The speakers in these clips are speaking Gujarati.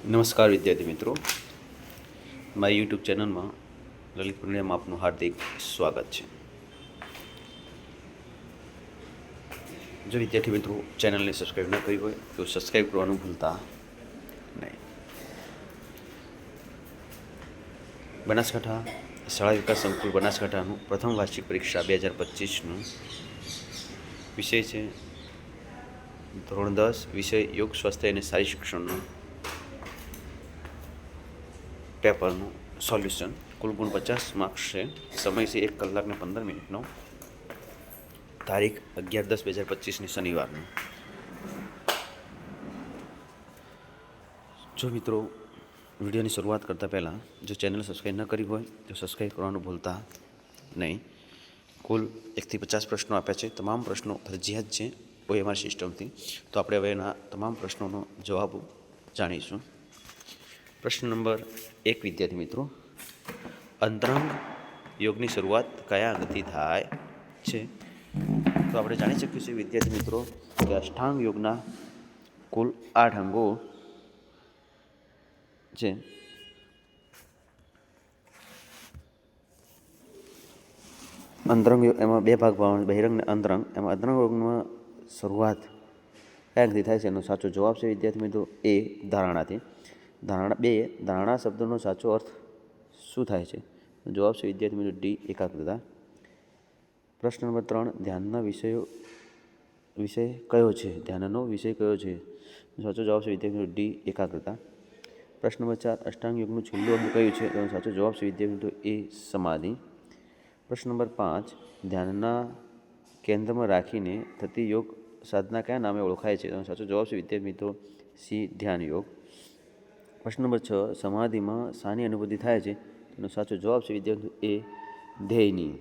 નમસ્કાર વિદ્યાર્થી મિત્રો, મારી યુટ્યુબ ચેનલમાં લલિત પ્રણયમાં આપનું હાર્દિક સ્વાગત છે. જો વિદ્યાર્થી મિત્રો ચેનલને સબસ્ક્રાઈબ ન કરી હોય તો સબસ્ક્રાઈબ કરવાનું ભૂલતા નહીં. બનાસકાંઠા શાળા વિકાસ સંકુલ બનાસકાંઠાનું પ્રથમ વાર્ષિક પરીક્ષા 2025નું વિષય છે ધોરણ 10 વિષય યોગ સ્વાસ્થ્ય અને શારીરિક શિક્ષણનો પેપરનું સોલ્યુશન. કુલ ગુણ 50 માર્ક્સ છે. સમય છે 1 કલાક ને 15 મિનિટનો. તારીખ 11/10/2025ની શનિવારનું. જો મિત્રો વિડીયોની શરૂઆત કરતાં પહેલાં જો ચેનલ સબસ્ક્રાઈબ ન કરી હોય તો સબસ્ક્રાઈબ કરવાનું ભૂલતા નહીં. કુલ 1થી 50 પ્રશ્નો આપ્યા છે. તમામ પ્રશ્નો ફરજિયાત છે OMR સિસ્ટમથી. તો આપણે હવે એના તમામ પ્રશ્નોનો જવાબ જાણીશું. પ્રશ્ન નંબર 1 વિદ્યાર્થી મિત્રો, અંતરંગ યોગની શરૂઆત કયા અંગથી થાય છે? તો આપણે જાણી શકીએ છીએ વિદ્યાર્થી મિત્રો કે અષ્ટાંગ યોગના કુલ 8 અંગો છે. અંતરંગ યોગ એમાં 2 ભાગ પાડવાના, બહિરંગ અને અંતરંગ. એમાં અંતરંગ યોગમાં શરૂઆત કયા અંગથી થાય છે? એનો સાચો જવાબ છે વિદ્યાર્થી મિત્રો એ ધારણાથી. ધારણા શબ્દનો સાચો અર્થ શું થાય છે? જવાબ છે વિદ્યાર્થી મિત્રો ડી એકાગ્રતા. પ્રશ્ન નંબર 3, ધ્યાનનો વિષય કયો છે? ધ્યાનનો વિષય કયો છે? સાચો જવાબ છે વિદ્યાર્થી મિત્રો ડી એકાગ્રતા. પ્રશ્ન નંબર 4, અષ્ટાંગ યોગનું છેલ્લું અંગ કયું છે? તેનો સાચો જવાબ છે વિદ્યાર્થી મિત્રો એ સમાધિ. પ્રશ્ન નંબર 5, ધ્યાનના કેન્દ્રમાં રાખીને થતી યોગ સાધના કયા નામે ઓળખાય છે? તેનો સાચો જવાબ છે વિદ્યાર્થી મિત્રો સી ધ્યાન યોગ. પ્રશ્ન નંબર 6, સમાધિમાં શાની અનુભૂતિ થાય છે? તેનો સાચો જવાબ છે વિદ્યાર્થી એ ધ્યેયની.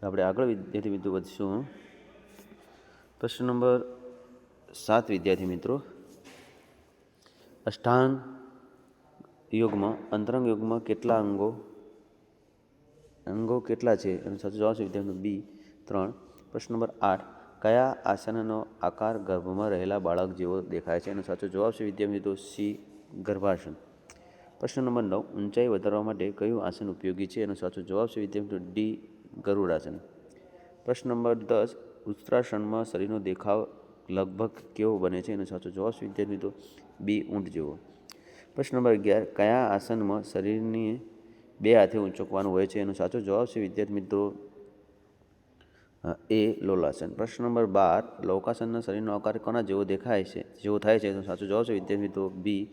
આપણે આગળ વિદ્યાર્થી મિત્રો વધશું. પ્રશ્ન નંબર 7 વિદ્યાર્થી મિત્રો, અષ્ટાંગ યોગમાં અંતરંગ યોગમાં કેટલા અંગો કેટલા છે? એનો સાચો જવાબ છે વિદ્યાર્થી બી 3. પ્રશ્ન નંબર 8, કયા આસનનો આકાર ગર્ભમાં રહેલા બાળક જેવો દેખાય છે? એનો સાચો જવાબ છે વિદ્યાર્થી મિત્રો સી ગર્ભાસન. પ્રશ્ન નંબર 9, ઊંચાઈ વધારવા માટે કયું આસન ઉપયોગી છે? એનો સાચો જવાબ છે વિદ્યાર્થી મિત્રો ડી ગરુડાસન. પ્રશ્ન નંબર 10, ઉત્તરાસનમાં શરીરનો દેખાવ લગભગ કેવો બને છે? એનો સાચો જવાબ છે વિદ્યાર્થી મિત્રો બી ઊંટ જેવો. પ્રશ્ન નંબર 11, કયા આસનમાં શરીરને 2 હાથે ઊંચકવાનું હોય છે? એનો સાચો જવાબ છે વિદ્યાર્થી મિત્રો એ લોલાસન. પ્રશ્ન નંબર 12, લવકાસનના શરીરનો આકાર કોના જેવો થાય છે? એનો સાચો જવાબ છે વિદ્યાર્થી મિત્રો બી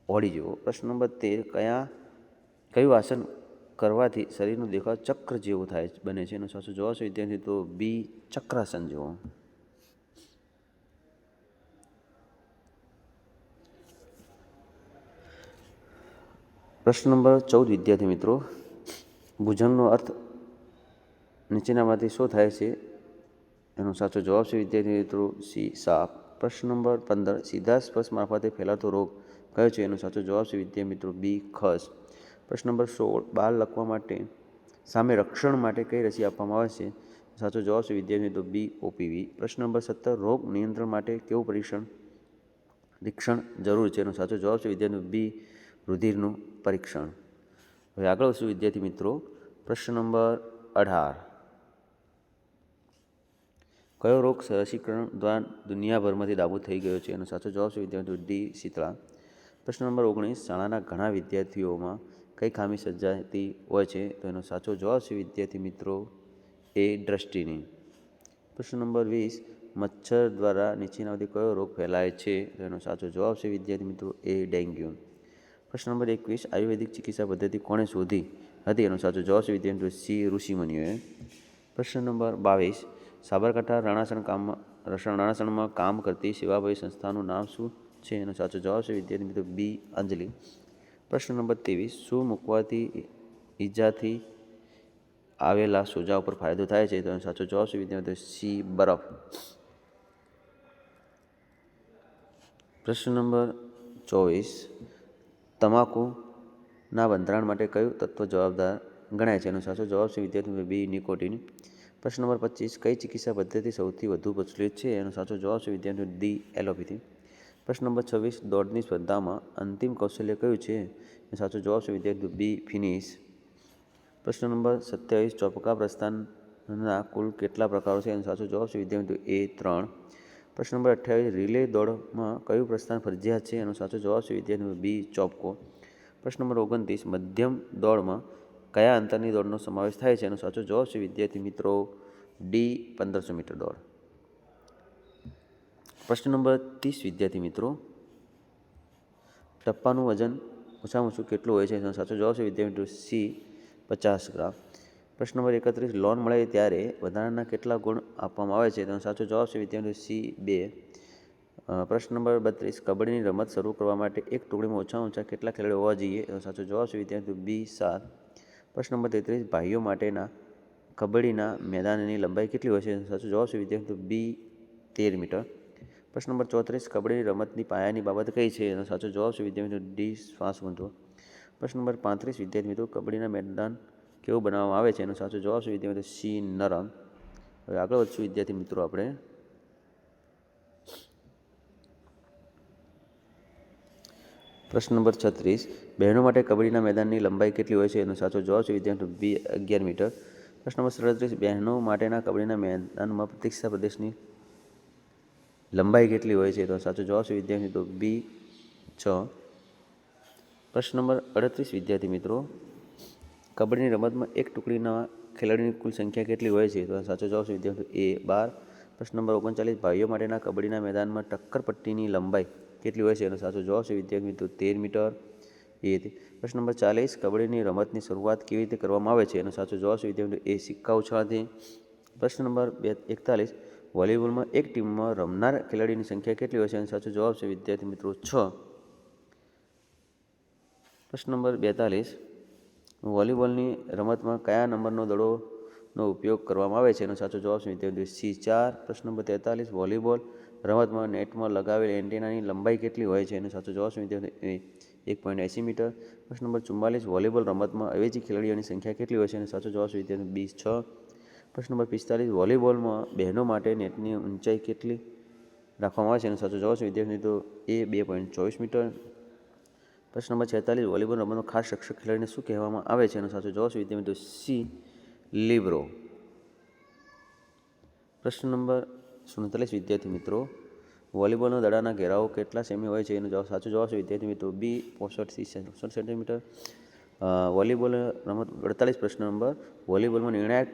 હોડી જેવો. પ્રશ્ન નંબર 13, કયું આસન કરવાથી શરીરનો દેખાવ ચક્ર જેવો બને છે? એનો સાચો જવાબ છે વિદ્યાર્થી મિત્રો બી ચક્રાસન જેવો. પ્રશ્ન નંબર 14 વિદ્યાર્થી મિત્રો, ભુજંગનો અર્થ નીચેનામાંથી શું થાય છે? એનો સાચો જવાબ છે વિદ્યાર્થી મિત્રો સી સાપ. પ્રશ્ન નંબર 15, સીધા સ્પર્શ મારફતે ફેલાતો રોગ કયો છે? એનો સાચો જવાબ છે વિદ્યાર્થી મિત્રો બી ખસ. પ્રશ્ન નંબર 16, બાળ લકવા સામે રક્ષણ માટે કઈ રસી આપવામાં આવે છે? સાચો જવાબ છે વિદ્યાર્થી મિત્રો બી ઓપીવી. પ્રશ્ન નંબર 17, રોગ નિયંત્રણ માટે કેવું પરીક્ષણ જરૂર છે? એનો સાચો જવાબ છે વિદ્યાર્થી બી રુધિરનું પરીક્ષણ. હવે આગળ વધશું વિદ્યાર્થી મિત્રો. પ્રશ્ન નંબર 18, કયો રોગ રસીકરણ દ્વારા દુનિયાભરમાંથી નાબૂદ થઈ ગયો છે? એનો સાચો જવાબ છે વિદ્યાર્થી ડી શીતળા. પ્રશ્ન નંબર 19, શાળાના ઘણા વિદ્યાર્થીઓમાં કઈ ખામી સર્જાતી હોય છે? તો એનો સાચો જવાબ છે વિદ્યાર્થી મિત્રો એ દ્રષ્ટિની. પ્રશ્ન નંબર 20, મચ્છર દ્વારા નીચેનામાંથી કયો રોગ ફેલાય છે? તો એનો સાચો જવાબ છે વિદ્યાર્થી મિત્રો એ ડેન્ગ્યુ. પ્રશ્ન નંબર 21, આયુર્વેદિક ચિકિત્સા પદ્ધતિ કોણે શોધી હતી? એનો સાચો જવાબ છે વિદ્યાર્થી મિત્રો સી ઋષિમુનિઓએ. પ્રશ્ન નંબર 22, સાબરકાંઠા રણાસણમાં કામ કરતી સેવાભાવી સંસ્થાનું નામ શું છે? એનો સાચો જવાબ છે વિદ્યાર્થી મિત્રો બી અંજલિ. પ્રશ્ન નંબર 23, શું મૂકવાથી ઈજાથી આવેલા સોજા ઉપર ફાયદો થાય છે? તો એનો સાચો જવાબ છે વિદ્યાર્થી સી બરફ. પ્રશ્ન નંબર 24, તમાકુના બંધારણ માટે કયું તત્વ જવાબદાર ગણાય છે? એનો સાચો જવાબ છે વિદ્યાર્થી બી નિકોટીન. પ્રશ્ન નંબર 25, કઈ ચિકિત્સા પદ્ધતિ સૌથી વધુ પ્રચલિત છે? એનો સાચો જવાબ છે વિદ્યાર્થી ડી એલોપેથી. પ્રશ્ન નંબર 26, દોડની સ્પર્ધામાં અંતિમ કૌશલ્ય કયું છે? એ સાચો જવાબ છે વિદ્યાર્થી બી, ફિનિશ. પ્રશ્ન નંબર 27, ચોપકા પ્રસ્થાનના કુલ કેટલા પ્રકારો છે? એનો સાચો જવાબ છે વિદ્યાર્થી એ, 3. પ્રશ્ન નંબર 28, રિલે દોડમાં કયું પ્રસ્થાન ફરજિયાત છે? એનો સાચો જવાબ છે વિદ્યાર્થી બી, ચોપકો. પ્રશ્ન નંબર 29, મધ્યમ દોડમાં કયા અંતરની દોડનો સમાવેશ થાય છે? એનો સાચો જવાબ છે વિદ્યાર્થી મિત્રો ડી, 1500 મીટર દોડ. પ્રશ્ન નંબર 30, વિદ્યાર્થી મિત્રો, ટપ્પાનું વજન ઓછામાં ઓછું કેટલું હોય છે? એનો સાચો જવાબ છે વિદ્યાર્થી મિત્રો સી, 50 ગ્રામ. પ્રશ્ન નંબર 31, લોન મળે ત્યારે વધારાના કેટલા ગુણ આપવામાં આવે છે? તેનો સાચો જવાબ છે વિદ્યાર્થી સી, 2. પ્રશ્ન નંબર 32, કબડ્ડીની રમત શરૂ કરવા માટે એક ટુકડીમાં ઓછામાં ઓછા કેટલા ખેલાડીઓ હોવા જોઈએ? એનો સાચો જવાબ છે વિદ્યાર્થી બી, 7. પ્રશ્ન નંબર 33, ભાઈઓ માટેના કબડ્ડીના મેદાનની લંબાઈ કેટલી હોય છે? એનો સાચો જવાબ છે વિદ્યાર્થી બી, 13 મીટર. પ્રશ્ન નંબર 34, કબડ્ડી રમતની પાયાની બાબત કઈ છે? એનો સાચો જવાબ છે વિદ્યાર્થી મિત્રો ડી, શ્વાસ ગૂંથવો. પ્રશ્ન નંબર 35, વિદ્યાર્થી મિત્રો, કબડ્ડીના મેદાન કેવું બનાવવામાં આવે છે? એનો સાચો જવાબ છે વિદ્યાર્થી મિત્રો સી, નરમ. હવે આગળ વધશું વિદ્યાર્થી મિત્રો આપણે. પ્રશ્ન નંબર 36, બહેનો માટે કબડ્ડીના મેદાનની લંબાઈ કેટલી હોય છે? એનો સાચો જવાબ છે વિદ્યાર્થી બી, 11 મીટર. પ્રશ્ન નંબર 37, બહેનો માટેના કબડ્ડીના મેદાનમાં પ્રતીક્ષા પ્રદેશની લંબાઈ કેટલી હોય છે? તો સાચો જવાબ છે વિદ્યાર્થી મિત્રો બી, 6. પ્રશ્ન નંબર 38, વિદ્યાર્થી મિત્રો, કબડ્ડીની રમતમાં એક ટુકડીના ખેલાડીની કુલ સંખ્યા કેટલી હોય છે? તો સાચો જવાબ છે વિદ્યાર્થી એ, 12. પ્રશ્ન નંબર 39, ભાઈઓ માટેના કબડ્ડીના મેદાનમાં ટક્કર પટ્ટીની લંબાઈ કેટલી હોય છે? એનો સાચો જવાબ છે વિદ્યાર્થી મિત્રો 13 મીટર. પ્રશ્ન નંબર 40, કબડ્ડીની રમતની શરૂઆત કેવી રીતે કરવામાં આવે છે? એનો સાચો જવાબ છે વિદ્યાર્થી મિત્રો એ, સિક્કા ઉછાળથી. પ્રશ્ન નંબર 41, વોલીબોલમાં એક ટીમમાં રમનાર ખેલાડીની સંખ્યા કેટલી હોય છે? એનો સાચો જવાબ છે વિદ્યાર્થી મિત્રો 6. પ્રશ્ન નંબર 42, વોલીબોલની રમતમાં કયા નંબરનો દડોનો ઉપયોગ કરવામાં આવે છે? એનો સાચો જવાબ છે વિદ્યાર્થી સી, 4. પ્રશ્ન નંબર 43, વોલીબોલ રમતમાં નેટમાં લગાવેલ એન્ટેનાની લંબાઈ કેટલી હોય છે? એનો સાચો જવાબ છે વિદ્યાર્થી 1.80 મીટર. પ્રશ્ન નંબર 44, વોલીબોલ રમતમાં અવેજી ખેલાડીઓની સંખ્યા કેટલી હોય છે? એનો સાચો જવાબ છે વિદ્યાર્થી બી, 6. પ્રશ્ન નંબર 45, વોલીબોલમાં બહેનો માટે નેટની ઊંચાઈ કેટલી રાખવામાં આવે છે? એનો સાચો જવાબ છે વિદ્યાર્થી મિત્રો એ, 2.24 મીટર. પ્રશ્ન નંબર 46, વોલીબોલ રમતનો ખાસ રક્ષક ખેલાડીને શું કહેવામાં આવે છે? એનો સાચો જવાબ છે વિદ્યાર્થી મિત્રો સી, લિબ્રો. પ્રશ્ન નંબર 47, વિદ્યાર્થી મિત્રો, વોલીબોલના દડાના ઘેરાઓ કેટલા સેમી હોય છે? એનો સાચો જવાબ છે વિદ્યાર્થી મિત્રો બી, 65 સેન્ટીમીટર. વોલીબોલ રમત 48, પ્રશ્ન નંબર, વોલીબોલમાં નિર્ણાયક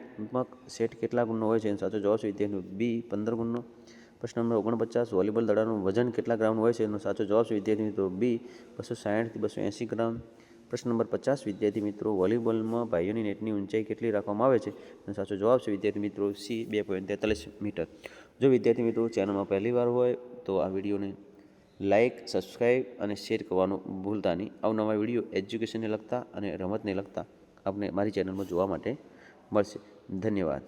સેટ કેટલા ગુણનો હોય છે? એનો સાચો જવાબ છે વિદ્યાર્થી બી, 15 ગુણનો. પ્રશ્ન નંબર 49, વોલીબોલ દડાનું વજન કેટલા ગ્રામનું હોય છે? એનો સાચો જવાબ છે વિદ્યાર્થી મિત્રો બી, 260 થી 280 ગ્રામ. પ્રશ્ન નંબર 50, વિદ્યાર્થી મિત્રો, વોલીબોલમાં ભાઈઓની નેટની ઊંચાઈ કેટલી રાખવામાં આવે છે? એનો સાચો જવાબ છે વિદ્યાર્થી મિત્રો સી, 2.43 મીટર. જો વિદ્યાર્થી મિત્રો ચેનલમાં પહેલી વાર હોય તો આ વિડીયોને લાઇક, સબસ્ક્રાઈબ અને શેર કરવાનું ભૂલતા નહીં. અવનવા વિડીયો એજ્યુકેશનને લગતા અને રમતને લગતા આપણે મારી ચેનલમાં જોવા માટે મળશે. ધન્યવાદ.